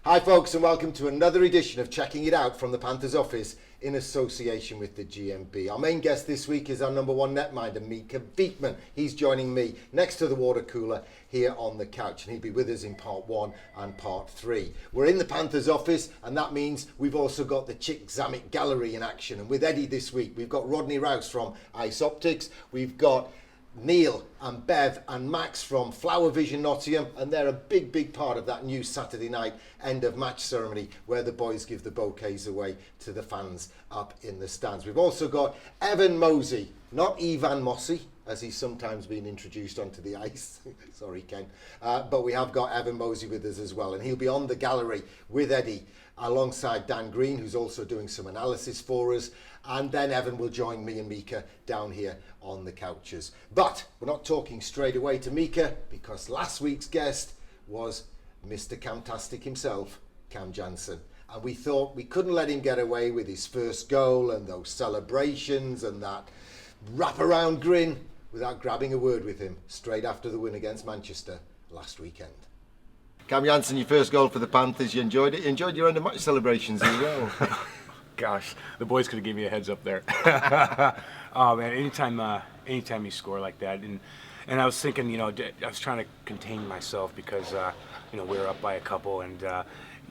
Hi folks, and welcome to another edition of Checking It Out from the Panthers office in association with the GMB. Our main guest this week is our number one netminder, Mika Viekman. He's joining me next to the water cooler here on the couch, and he'll be with us in part 1 and part 3. We're in the Panthers office, and that means we've also got the Chick Zammit Gallery in action. And with Eddie this week, we've got Rodney Rouse from Ice Optics, we've got Neil and Bev and Max from Flower Vision Nottingham, and they're a big part of that new Saturday night end of match ceremony where the boys give the bouquets away to the fans up in the stands. We've also got Evan Mosey, not Evan Mossey as he's sometimes been introduced onto the ice. Sorry Ken, but we have got Evan Mosey with us as well, and he'll be on the gallery with Eddie alongside Dan Green, who's also doing some analysis for us, and then Evan will join me and Mika down here on the couches. But we're not talking straight away to Mika, because last week's guest was Mr. Camtastic himself, Cam Jansen, and we thought we couldn't let him get away with his first goal and those celebrations and that wraparound grin without grabbing a word with him straight after the win against Manchester last weekend. Cam Jansen, your first goal for the Panthers, you enjoyed it? You enjoyed your end of match celebrations as well? Gosh, the boys could have given me a heads up there. Oh man, anytime you score like that, and I was thinking, I was trying to contain myself because we were up by a couple, and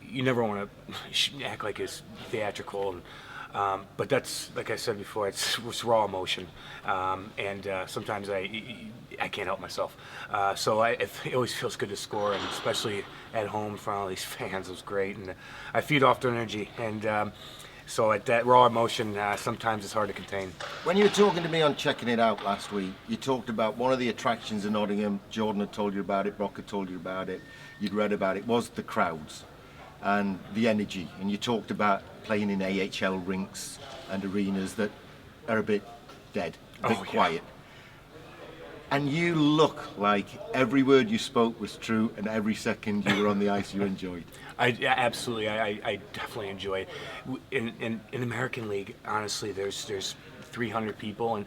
you never want to act like it's theatrical, but that's, like I said before, it's raw emotion, and sometimes I can't help myself. So it always feels good to score, and especially at home in front of all these fans, it was great, and I feed off their energy, and so at that raw emotion, sometimes it's hard to contain. When you were talking to me on Checking It Out last week, you talked about one of the attractions in Nottingham. Jordan had told you about it, Brock had told you about it, you'd read about it, was the crowds and the energy. And you talked about playing in AHL rinks and arenas that are a bit dead, a bit quiet. And you look like every word you spoke was true, and every second you were on the ice you enjoyed. Absolutely, I definitely enjoy it. In American League, honestly, there's 300 people, and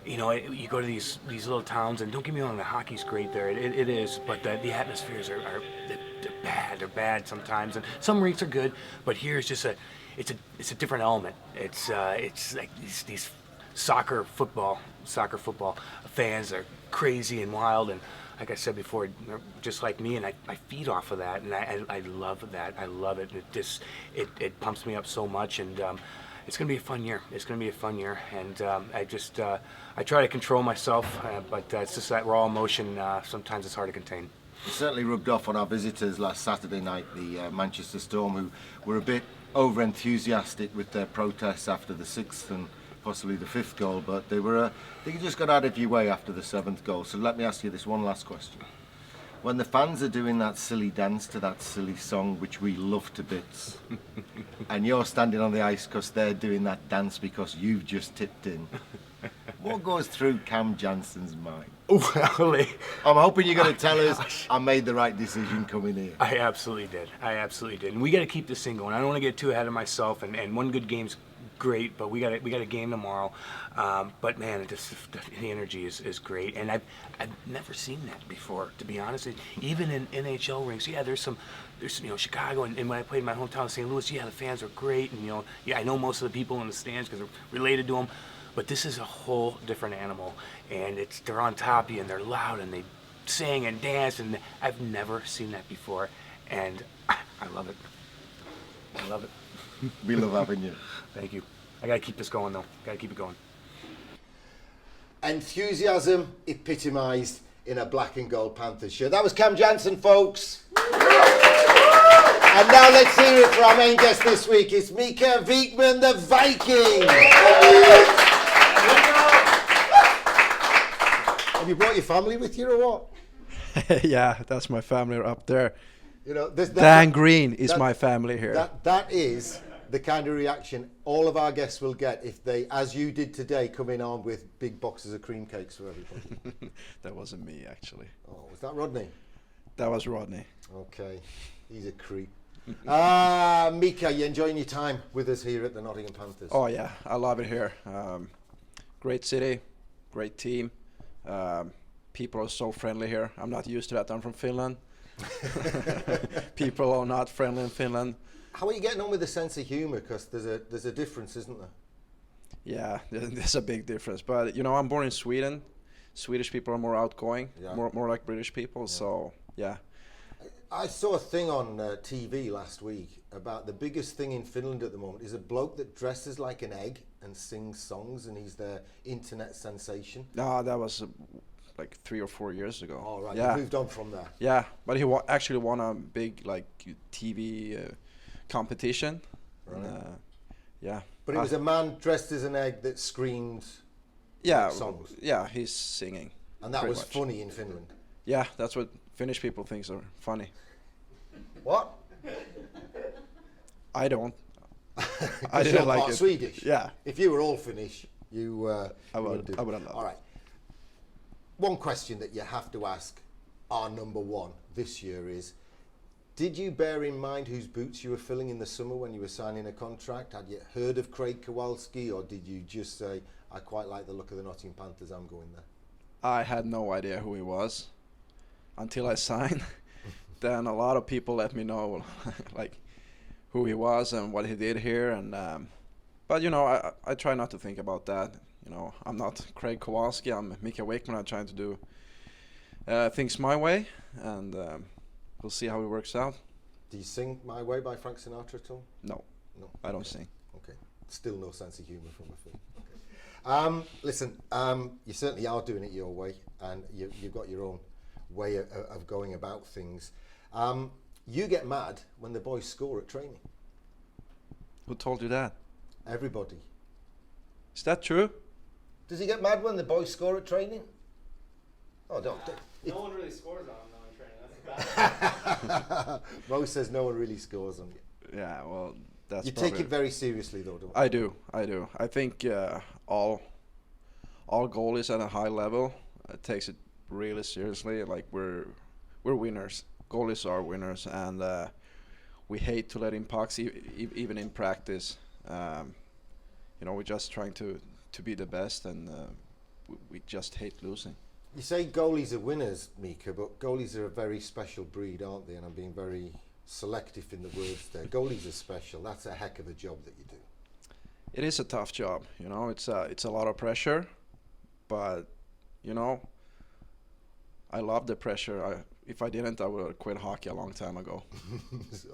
you go to these little towns, and don't get me wrong, the hockey's great there. It is, but the atmospheres are they're bad. They're bad sometimes, and some rinks are good, but here it's just it's a different element. It's like these soccer football fans are crazy and wild, and like I said before, they're just like me, and I feed off of that, and I love that. I love it. It pumps me up so much, and it's gonna be a fun year. It's gonna be a fun year, and I try to control myself, but it's just that raw emotion. Sometimes it's hard to contain. It certainly rubbed off on our visitors last Saturday night, the Manchester Storm, who were a bit over-enthusiastic with their protests after the 6th and possibly the 5th goal, but they just got out of your way after the 7th goal. So let me ask you this one last question. When the fans are doing that silly dance to that silly song, which we love to bits, and you're standing on the ice because they're doing that dance because you've just tipped in, what goes through Cam Jansen's mind? Well, I'm hoping you're going to tell us I made the right decision coming here. I absolutely did. And we got to keep this thing going. I don't want to get too ahead of myself, and one good game's great, but we got a game tomorrow. But man, the energy is great, and I've never seen that before, to be honest. Even in NHL rinks, there's Chicago, and when I played in my hometown of St. Louis, the fans are great, and I know most of the people in the stands because they're related to them. But this is a whole different animal, and they're on top of you, and they're loud, and they sing and dance, and I've never seen that before, and I love it. I love it. We love having you. Thank you. I gotta keep this going, though. Gotta keep it going. Enthusiasm epitomised in a black and gold Panthers shirt. That was Cam Jansen, folks. And now let's hear it for our main guest this week. It's Mika Viekman, the Viking. Have you brought your family with you or what? Yeah, that's my family up there. That's Dan Green is my family here. That is the kind of reaction all of our guests will get if they, as you did today, come in armed with big boxes of cream cakes for everybody. That wasn't me, actually. Oh, was that Rodney? That was Rodney. Okay, he's a creep. Mika, you enjoying your time with us here at the Nottingham Panthers? Oh yeah, I love it here. Great city, great team. People are so friendly here. I'm not used to that. I'm from Finland. People are not friendly in Finland. How are you getting on with the sense of humour? Because there's a difference, isn't there? Yeah, there's a big difference. But you know, I'm born in Sweden. Swedish people are more outgoing, Yeah. more like British people. So yeah. I saw a thing on TV last week about the biggest thing in Finland at the moment is a bloke that dresses like an egg and sings songs, and he's their internet sensation. No, that was like 3 or 4 years ago. All right, Yeah. you moved on from there. Yeah, but he actually won a big like TV competition. Right. Yeah. But it was a man dressed as an egg that screamed, yeah songs. Yeah, he's singing. and that Pretty was much. funny in Finland. Yeah, that's what Finnish people think are funny. What? I don't. I 'Cause didn't you're like part it. Swedish. Yeah. If you were all Finnish, you. I would do. have loved All right. One question that you have to ask our number one this year is: did you bear in mind whose boots you were filling in the summer when you were signing a contract? Had you heard of Craig Kowalski, or did you just say, "I quite like the look of the Nottingham Panthers, I'm going there"? I had no idea who he was until I signed. Then a lot of people let me know like who he was and what he did here, and but you know, I try not to think about that. You know, I'm not Craig Kowalski. I'm Mika Wickman. I'm trying to do things my way, and we'll see how it works out. Do you sing "My Way" by Frank Sinatra at all? No, No. I don't Okay. sing. Okay. Still no sense of humour from the film. Listen, you certainly are doing it your way, and you've got your own way of going about things. You get mad when the boys score at training. Who told you that? Everybody. Is that true? Does he get mad when the boys score at training? Oh, don't. No one really scores on him though in training. That's the bad. Mo says no one really scores on you. Yeah, well, that's You probably take it very seriously, though, don't you? I do. I think all goalies at a high level takes it really seriously. Like we're winners. Goalies are winners, and we hate to let in pucks, even in practice. You know, we're just trying to be the best, and we just hate losing. You say goalies are winners, Mika, but goalies are a very special breed, aren't they? And I'm being very selective in the words there. Goalies are special. That's a heck of a job that you do. It is a tough job, you know. It's a lot of pressure, but you know, I love the pressure. If I didn't, I would have quit hockey a long time ago.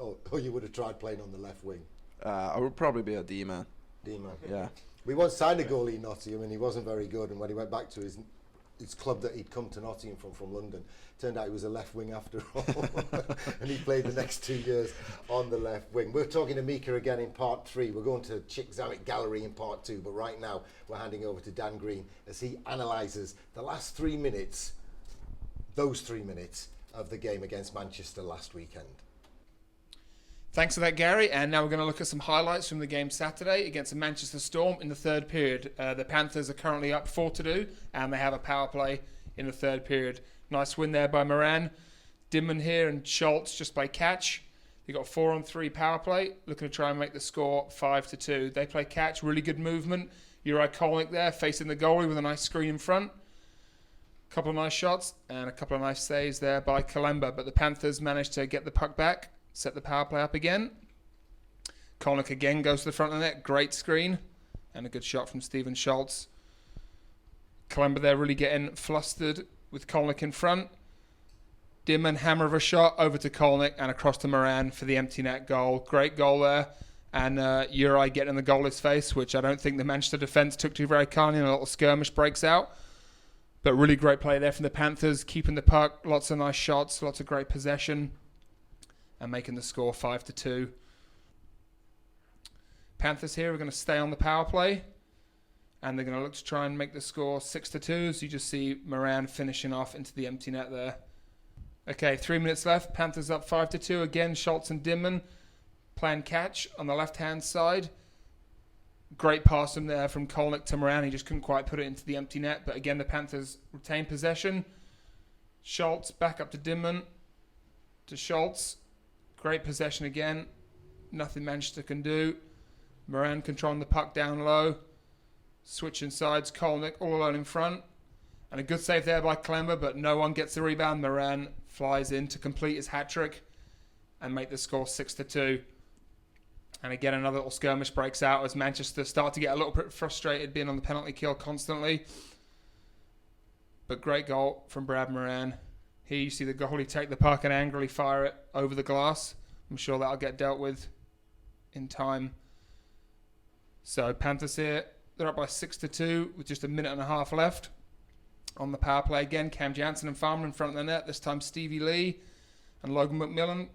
Oh, you would have tried playing on the left wing. I would probably be a D-man. D-man. Yeah. We once signed a goalie in Nottingham, and he wasn't very good. And when he went back to his club that he'd come to Nottingham from London, turned out he was a left wing after all. And he played the next 2 years on the left wing. We're talking to Mika again in part 3. We're going to Chick Zammit Gallery in part 2. But right now, we're handing over to Dan Green as he analyses the last 3 minutes, those 3 minutes of the game against Manchester last weekend. Thanks for that, Gary. And now we're going to look at some highlights from the game Saturday against the Manchester Storm in the third period. The Panthers are currently up 4-2, and they have a power play in the third period. Nice win there by Moran. Dimman here and Schultz just by catch. They got 4-on-3 power play, looking to try and make the score 5-2. They play catch, really good movement. Uri Kolnick there facing the goalie with a nice screen in front. Couple of nice shots and a couple of nice saves there by Kalemba, but the Panthers managed to get the puck back, set the power play up again. Kolnick again goes to the front of the net, great screen, and a good shot from Steven Schultz. Kalemba there really getting flustered with Kolnick in front. Dimman, hammer of a shot over to Kolnick and across to Moran for the empty net goal. Great goal there, and Uri getting in the goalie's face, which I don't think the Manchester defence took to very kindly, and a little skirmish breaks out. But really great play there from the Panthers, keeping the puck, lots of nice shots, lots of great possession, and making the score 5-2. Panthers here are going to stay on the power play, and they're going to look to try and make the score 6-2. So you just see Moran finishing off into the empty net there. Okay, 3 minutes left. Panthers up 5-2. Again, Schultz and Dimman playing catch on the left-hand side. Great pass from there from Kolnick to Moran. He just couldn't quite put it into the empty net. But again, the Panthers retain possession. Schultz back up to Dimman. To Schultz. Great possession again. Nothing Manchester can do. Moran controlling the puck down low. Switching sides. Kolnick all alone in front. And a good save there by Clemmer, but no one gets the rebound. Moran flies in to complete his hat-trick and make the score 6-2. And again, another little skirmish breaks out as Manchester start to get a little bit frustrated being on the penalty kill constantly. But great goal from Brad Moran. Here you see the goalie take the puck and angrily fire it over the glass. I'm sure that'll get dealt with in time. So Panthers here, they're up by 6-2 with just a minute and a half left. On the power play again, Cam Jansen and Farmer in front of the net. This time Stevie Lee and Logan McMillan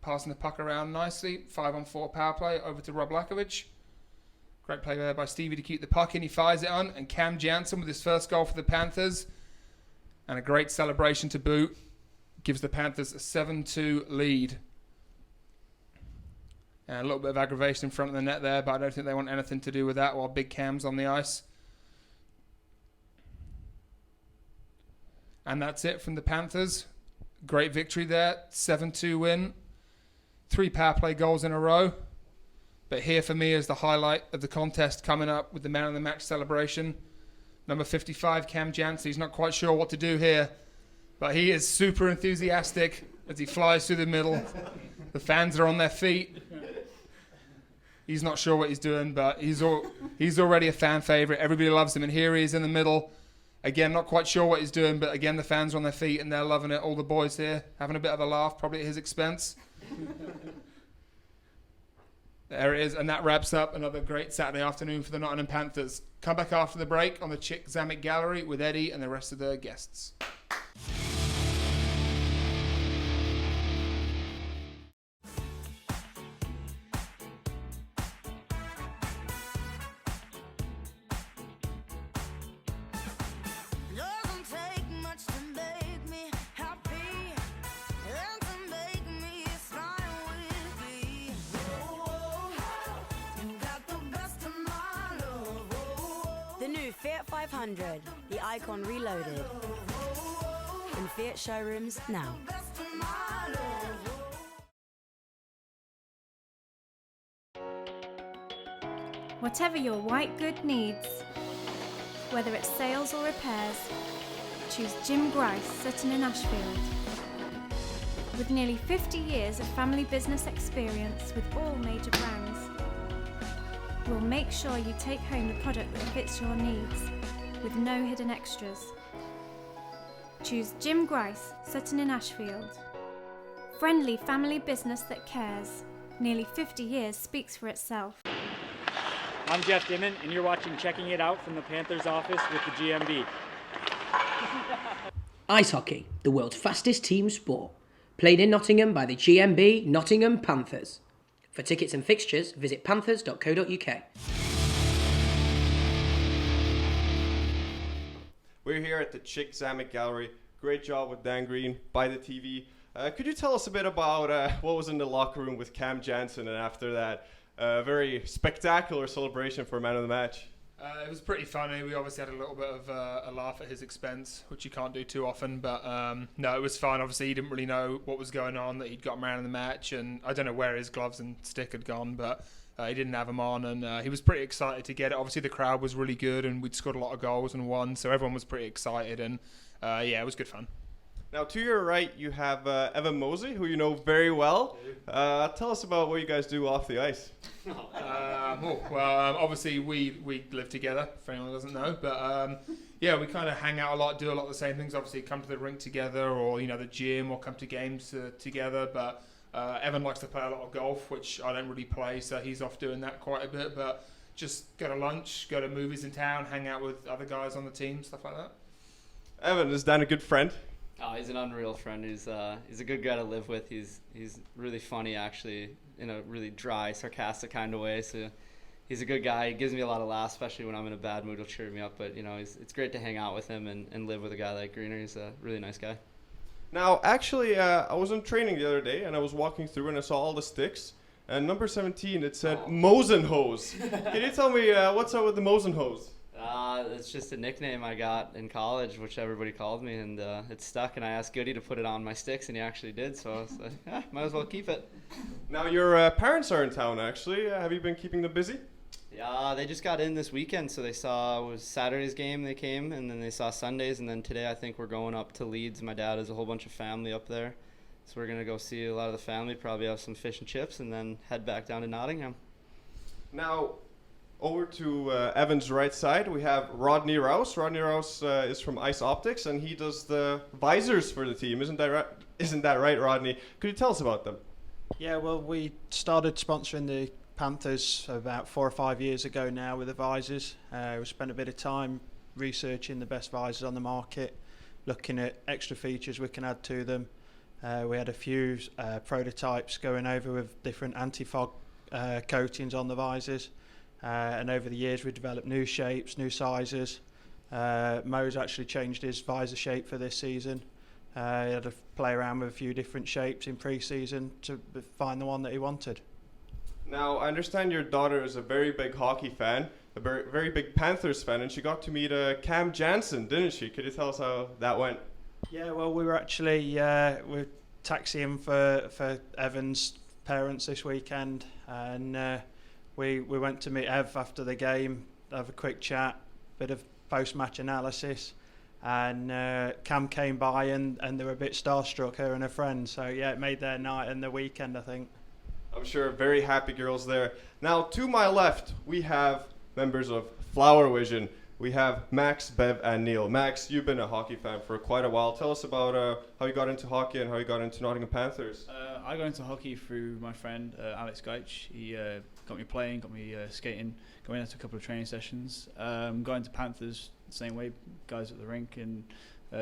passing the puck around nicely. 5-on-4 power play over to Rob Lakovic. Great play there by Stevie to keep the puck in. He fires it on. And Cam Jansen with his first goal for the Panthers. And a great celebration to boot. Gives the Panthers a 7-2 lead. And a little bit of aggravation in front of the net there, but I don't think they want anything to do with that while Big Cam's on the ice. And that's it from the Panthers. Great victory there. 7-2 win. 3 power play goals in a row. But here for me is the highlight of the contest coming up with the man of the match celebration. Number 55, Cam Jansen. He's not quite sure what to do here, but he is super enthusiastic as he flies through the middle. The fans are on their feet. He's not sure what he's doing, but he's already a fan favorite. Everybody loves him, and here he is in the middle. Again, not quite sure what he's doing, but again, the fans are on their feet and they're loving it. All the boys here having a bit of a laugh, probably at his expense. There it is, and that wraps up another great Saturday afternoon for the Nottingham Panthers. Come back after the break on the Chick Zammit Gallery with Eddie and the rest of the guests. The new Fiat 500, the Icon Reloaded. In Fiat showrooms now. Whatever your white good needs, whether it's sales or repairs, choose Jim Grace Sutton in Ashfield. With nearly 50 years of family business experience with all major brands, we'll make sure you take home the product that fits your needs, with no hidden extras. Choose Jim Grace Sutton in Ashfield. Friendly family business that cares. Nearly 50 years speaks for itself. I'm Jeff Dimon, and you're watching Checking It Out from the Panthers office with the GMB. Ice hockey, the world's fastest team sport. Played in Nottingham by the GMB Nottingham Panthers. For tickets and fixtures, visit panthers.co.uk. We're here at the Chick Zammit Gallery. Great job with Dan Green by the TV. Could you tell us a bit about what was in the locker room with Cam Jansen and after that very spectacular celebration for man of the match? It was pretty funny. We obviously had a little bit of a laugh at his expense, which you can't do too often. But no, it was fun. Obviously, he didn't really know what was going on, that he'd got man of the match. And I don't know where his gloves and stick had gone, but he didn't have them on. And he was pretty excited to get it. Obviously, the crowd was really good and we'd scored a lot of goals and won. So everyone was pretty excited. And yeah, it was good fun. Now, to your right, you have Evan Mosey, who you know very well. Tell us about what you guys do off the ice. Obviously, we live together, for anyone who doesn't know. But, yeah, we kind of hang out a lot, do a lot of the same things. Obviously, come to the rink together or, you know, the gym or come to games together. But Evan likes to play a lot of golf, which I don't really play, so he's off doing that quite a bit. But just go to lunch, go to movies in town, hang out with other guys on the team, stuff like that. Evan, is Dan a good friend? Oh, he's an unreal friend. He's a good guy to live with. He's really funny, actually, in a really dry, sarcastic kind of way. So he's a good guy. He gives me a lot of laughs, especially when I'm in a bad mood. He'll cheer me up. But, you know, it's great to hang out with him and live with a guy like Greener. He's a really nice guy. Now, actually, I was in training the other day, and I was walking through, and I saw all the sticks. And number 17, it said Mosenhose. Can you tell me what's up with the Mosenhose? It's just a nickname I got in college, which everybody called me, and it stuck. And I asked Goody to put it on my sticks, and he actually did. So I was like, might as well keep it. Now, your parents are in town, actually. Have you been keeping them busy? Yeah, they just got in this weekend, so they saw it was Saturday's game. They came, and then they saw Sundays, and then today I think we're going up to Leeds. My dad has a whole bunch of family up there, so we're gonna go see a lot of the family. Probably have some fish and chips, and then head back down to Nottingham. Now, over to Evan's right side, we have Rodney Rouse. Rodney Rouse is from Ice Optics, and he does the visors for the team. Isn't that right, Rodney? Could you tell us about them? Yeah, well, we started sponsoring the Panthers about 4 or 5 years ago now with the visors. We spent a bit of time researching the best visors on the market, looking at extra features we can add to them. We had a few prototypes going over with different anti-fog coatings on the visors. And over the years we developed new shapes, new sizes. Mo's actually changed his visor shape for this season. He had to play around with a few different shapes in pre-season to find the one that he wanted. Now, I understand your daughter is a very big hockey fan, a very big Panthers fan, and she got to meet Cam Jansen, didn't she? Could you tell us how that went? Yeah, well, we were actually we're taxiing for Evan's parents this weekend, and we went to meet Ev after the game, have a quick chat, bit of post-match analysis, and Cam came by and they were a bit starstruck, her and her friend. So yeah, it made their night and their weekend, I think. I'm sure very happy girls there. Now, to my left, we have members of Flower Vision. We have Max, Bev, and Neil. Max, you've been a hockey fan for quite a while. Tell us about how you got into hockey and how you got into Nottingham Panthers. I got into hockey through my friend Alex Geitch. He got me playing, got me skating, got me into a couple of training sessions. Got into Panthers the same way, guys at the rink, and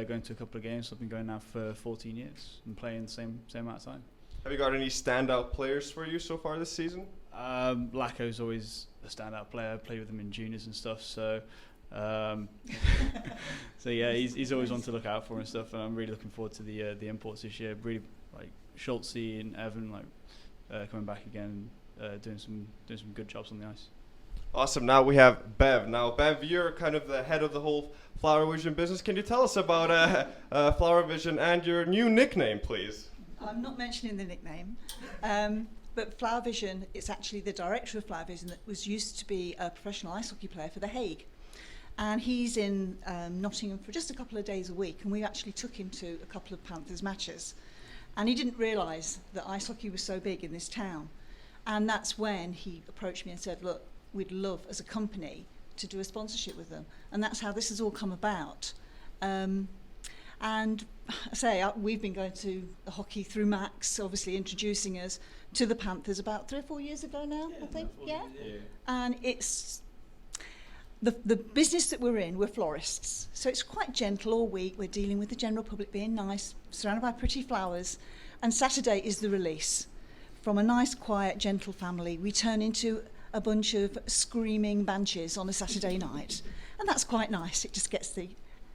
going to a couple of games. So I've been going now for 14 years and playing the same amount of time. Have you got any standout players for you so far this season? Lacko's always a standout player. I played with him in juniors and stuff, so so yeah, he's always one to look out for and stuff. And I'm really looking forward to the imports this year. Really like Schultzy and Evan coming back again, doing some good jobs on the ice. Awesome. Now we have Bev. Now, Bev, you're kind of the head of the whole Flower Vision business. Can you tell us about Flower Vision and your new nickname, please? I'm not mentioning the nickname, but Flower Vision, it's actually the director of Flower Vision that was used to be a professional ice hockey player for The Hague. And he's in Nottingham for just a couple of days a week, and we actually took him to a couple of Panthers matches. And he didn't realise that ice hockey was so big in this town. And that's when he approached me and said, look, we'd love as a company to do a sponsorship with them. And that's how this has all come about. And I say, we've been going to hockey through Max, obviously introducing us to the Panthers about 3 or 4 years ago now, I think. Yeah. And it's the business that we're in, we're florists. So it's quite gentle all week. We're dealing with the general public, being nice, surrounded by pretty flowers. And Saturday is the release. From a nice, quiet, gentle family, we turn into a bunch of screaming banshees on a Saturday night. And that's quite nice. It just gets the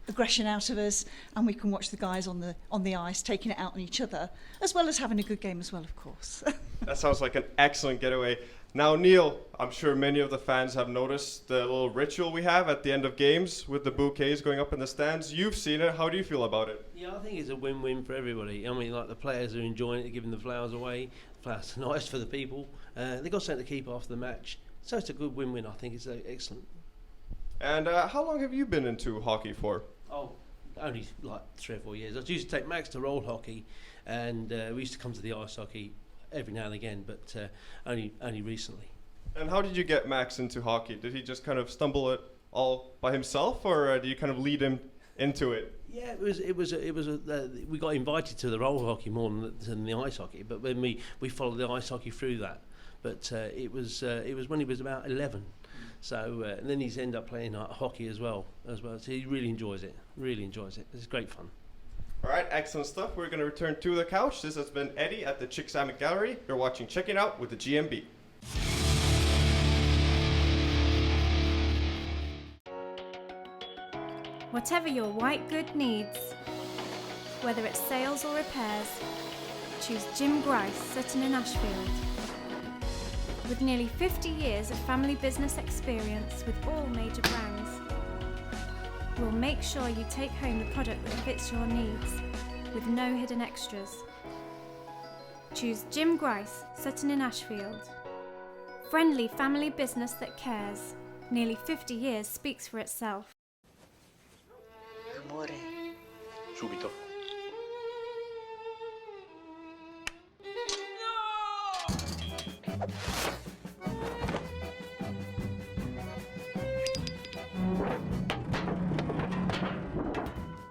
aggression out of us, and we can watch the guys on the ice taking it out on each other, as well as having a good game as well, of course. That sounds like an excellent getaway. Now, Neil, I'm sure many of the fans have noticed the little ritual we have at the end of games with the bouquets going up in the stands. You've seen it. How do you feel about it? Yeah, I think it's a win-win for everybody. I mean, like the players are enjoying it, giving the flowers away. The flowers are nice for the people. They've got something to keep after the match. So it's a good win-win. I think it's excellent. And how long have you been into hockey for? Oh, only like 3 or 4 years. I used to take Max to roll hockey, and we used to come to the ice hockey every now and again, but only recently. And how did you get Max into hockey? Did he just kind of stumble it all by himself, or do you kind of lead him into it? Yeah, it was we got invited to the roll hockey more than the ice hockey, but when we followed the ice hockey through that. But it was when he was about 11. So and then he's ended up playing hockey as well. So he really enjoys it. It's great fun. All right, excellent stuff. We're going to return to the couch. This has been Eddie at the Chick Summit Gallery. You're watching Checking Out with the GMB. Whatever your white good needs, whether it's sales or repairs, choose Jim Grace Sutton in Ashfield. With nearly 50 years of family business experience with all major brands, we'll make sure you take home the product that fits your needs, with no hidden extras. Choose Jim Grace Sutton in Ashfield. Friendly family business that cares. Nearly 50 years speaks for itself. Amore. Subito.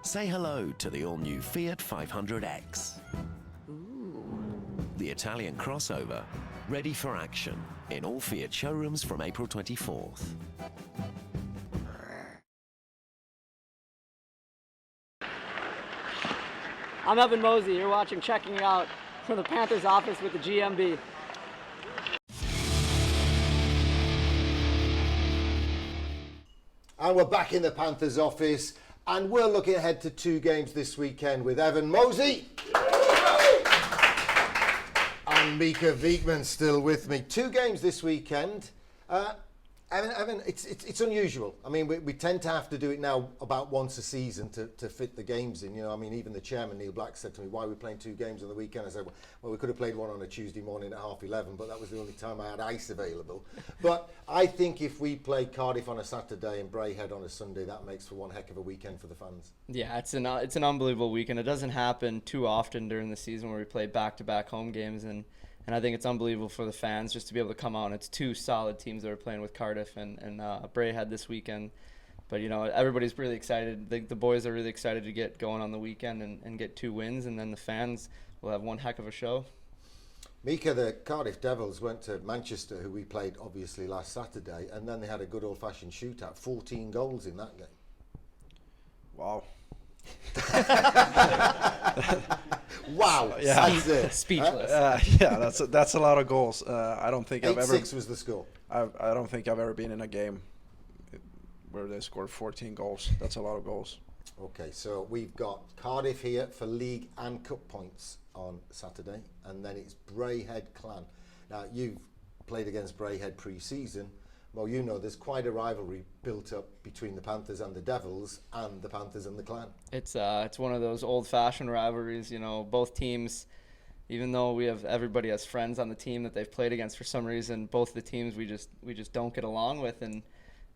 Say hello to the all-new Fiat 500X. The Italian crossover, ready for action in all Fiat showrooms from April 24th. I'm Evan Mosey. You're watching Checking It Out from the Panthers office with the GMB. And we're back in the Panthers office, and we're looking ahead to 2 games this weekend with Evan Mosey and Mika Viekman still with me. 2 games this weekend. Evan, it's unusual. I mean, we tend to have to do it now about once a season to fit the games in. You know, I mean, even the chairman, Neil Black, said to me, why are we playing 2 games on the weekend? I said, well, we could have played one on a Tuesday morning at 11:30, but that was the only time I had ice available. But I think if we play Cardiff on a Saturday and Braehead on a Sunday, that makes for one heck of a weekend for the fans. Yeah, it's an unbelievable weekend. It doesn't happen too often during the season where we play back-to-back home games, and I think it's unbelievable for the fans just to be able to come out. And it's 2 solid teams that are playing with Cardiff and Braehead this weekend. But, you know, everybody's really excited. The boys are really excited to get going on the weekend and get 2 wins. And then the fans will have one heck of a show. Mika, the Cardiff Devils went to Manchester, who we played, obviously, last Saturday. And then they had a good old-fashioned shootout. 14 goals in that game. Wow. Wow, yeah. that's it. Speechless. Yeah, that's a lot of goals. I don't think I've ever. 8-6 was the score. I don't think I've ever been in a game where they scored 14 goals. That's a lot of goals. Okay, so we've got Cardiff here for league and cup points on Saturday, and then it's Braehead Clan. Now, you've played against Braehead pre-season. Well, you know there's quite a rivalry built up between the Panthers and the Devils and the Panthers and the Clan. It's one of those old-fashioned rivalries. You know, both teams, even though we have everybody as friends on the team that they've played against, for some reason, both the teams we just don't get along with, and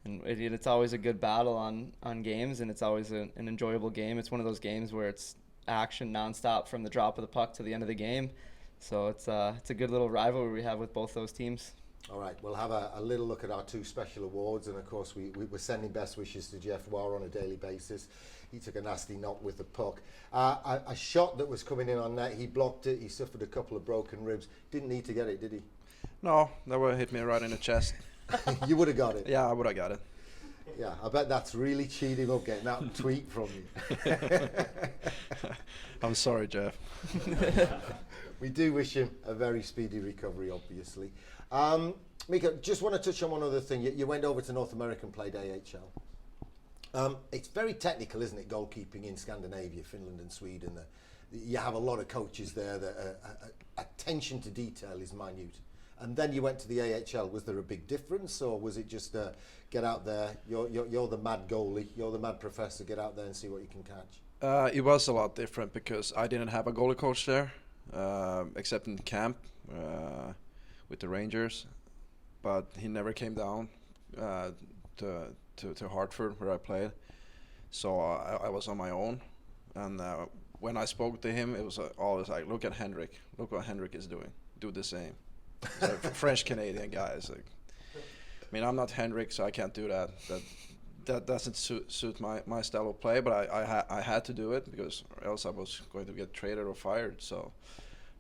it's always a good battle on games, and it's always an enjoyable game. It's one of those games where it's action nonstop from the drop of the puck to the end of the game. So it's a good little rivalry we have with both those teams. All right, we'll have a little look at our 2 special awards, and of course we were sending best wishes to Jeff Warr on a daily basis. He took a nasty knock with the puck. A shot that was coming in on net, he blocked it, he suffered a couple of broken ribs. Didn't need to get it, did he? No, that would have hit me right in the chest. You would have got it? Yeah, I would have got it. Yeah, I bet that's really cheated him up getting that tweet from you. I'm sorry, Jeff. We do wish him a very speedy recovery, obviously. Mika, just want to touch on one other thing. You went over to North America and played AHL. It's very technical, isn't it, goalkeeping in Scandinavia, Finland and Sweden. You have a lot of coaches there that attention to detail is minute. And then you went to the AHL. Was there a big difference, or was it just get out there, you're the mad goalie, you're the mad professor, get out there and see what you can catch? It was a lot different because I didn't have a goalie coach there, except in camp with the Rangers. But he never came down to Hartford where I played. So I was on my own. And when I spoke to him, it was always like, look at Henrik. Look what Henrik is doing. Do the same. Like French-Canadian guys. Like, I mean, I'm not Henrik, so I can't do that. That doesn't suit my style of play, but I had to do it because else I was going to get traded or fired. So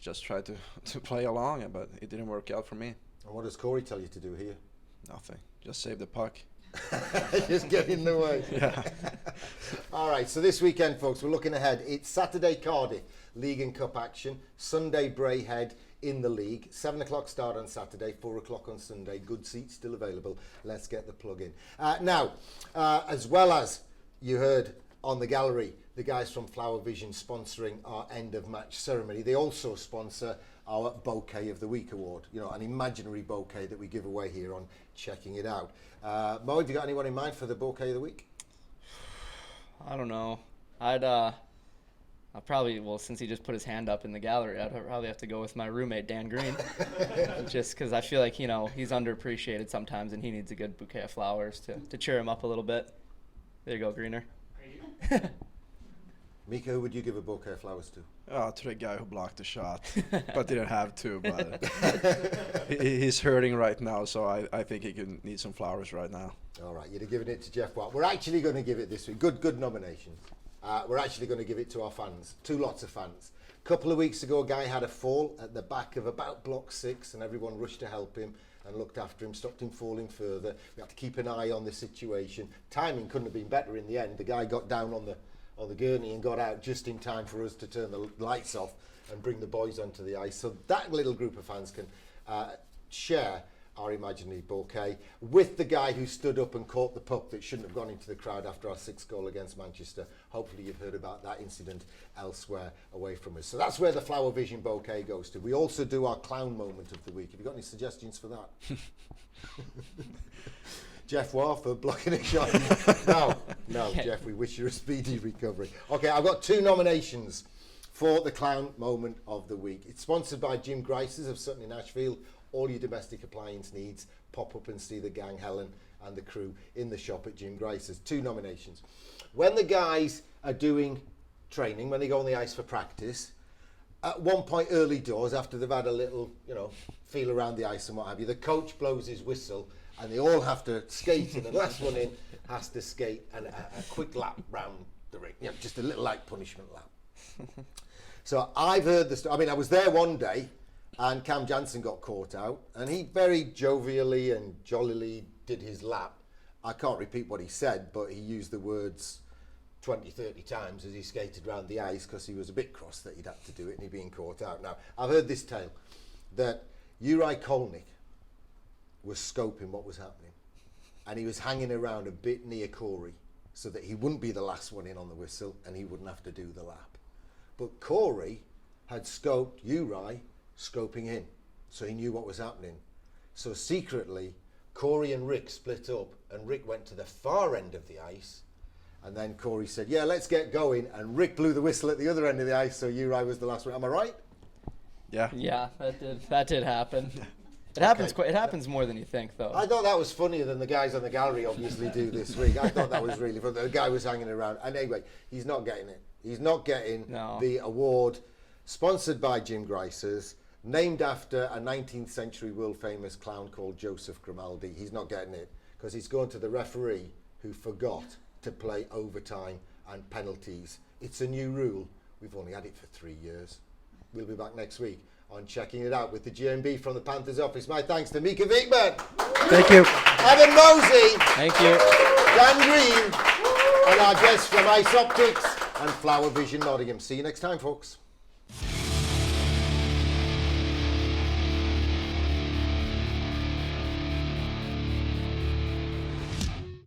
just tried to play along, but it didn't work out for me. And what does Corey tell you to do here? Nothing. Just save the puck. Just get in the way. Yeah. All right, so this weekend, folks, we're looking ahead. It's Saturday Cardiff, League and Cup action. Sunday Braehead in the league. 7 o'clock start on Saturday, 4 o'clock on Sunday. Good seats still available. Let's get the plug in. Now, as well as you heard on the gallery, the guys from Flower Vision sponsoring our end of match ceremony. They also sponsor our Bouquet of the Week award, you know, an imaginary bouquet that we give away here on Checking It Out. Mo, have you got anyone in mind for the Bouquet of the Week? I don't know. I'd I'll probably, well, since he just put his hand up in the gallery, I'd probably have to go with my roommate, Dan Green. Just because I feel like, you know, he's underappreciated sometimes and he needs a good bouquet of flowers to cheer him up a little bit. There you go, Greener. Mika, who would you give a bouquet of flowers to? Oh, to the guy who blocked the shot, but didn't have to. But he's hurting right now, so I think he could need some flowers right now. All right, you'd have given it to Jeff Watt. We're actually going to give it this week. Good nominations. We're actually going to give it to our fans, two lots of fans. A couple of weeks ago, a guy had a fall at the back of about block 6, and everyone rushed to help him and looked after him, stopped him falling further. We had to keep an eye on the situation. Timing couldn't have been better in the end. The guy got down on the gurney and got out just in time for us to turn the lights off and bring the boys onto the ice. So that little group of fans can share our imaginary bouquet with the guy who stood up and caught the puck that shouldn't have gone into the crowd after our 6th goal against Manchester. Hopefully you've heard about that incident elsewhere away from us. So that's where the Flower Vision bouquet goes to. We also do our clown moment of the week. Have you got any suggestions for that? Jeff Waugh for blocking a shot. No, Jeff, we wish you a speedy recovery. Okay, I've got 2 nominations for the clown moment of the week. It's sponsored by Jim Grice's of Sutton in Ashfield. All your domestic appliance needs, pop up and see the gang, Helen and the crew in the shop at Jim Grice's. 2 nominations. When the guys are doing training, when they go on the ice for practice, at one point early doors, after they've had a little, feel around the ice and what have you, the coach blows his whistle and they all have to skate in. The last one in has to skate and a quick lap round the ring. Just a little like punishment lap. So I've heard the story. I was there one day and Cam Jansen got caught out and he very jovially and jollily did his lap. I can't repeat what he said, but he used the words 20, 30 times as he skated around the ice because he was a bit cross that he'd had to do it and he'd been caught out. Now, I've heard this tale that Uri Kolnick was scoping what was happening and he was hanging around a bit near Corey so that he wouldn't be the last one in on the whistle and he wouldn't have to do the lap. But Corey had scoped Uri scoping in, so he knew what was happening. So secretly, Corey and Rick split up and Rick went to the far end of the ice and then Corey said, yeah, let's get going, and Rick blew the whistle at the other end of the ice, so Uri was the last one. Am I right? Yeah. Yeah, that did happen. It happens. It happens more than you think, though. I thought that was funnier than the guys on the gallery obviously do this week. I thought that was really funny. The guy was hanging around. And anyway, he's not getting it. He's not getting the award sponsored by Jim Grice's, named after a 19th century world famous clown called Joseph Grimaldi. He's not getting it because he's gone to the referee who forgot to play overtime and penalties. It's a new rule. We've only had it for 3 years. We'll be back next week on Checking It Out with the GMB from the Panthers office. My thanks to Mika Wiegman. Thank you. Evan Mosey. Thank you. Dan Green. And our guests from Ice Optics and Flower Vision Nottingham. See you next time, folks.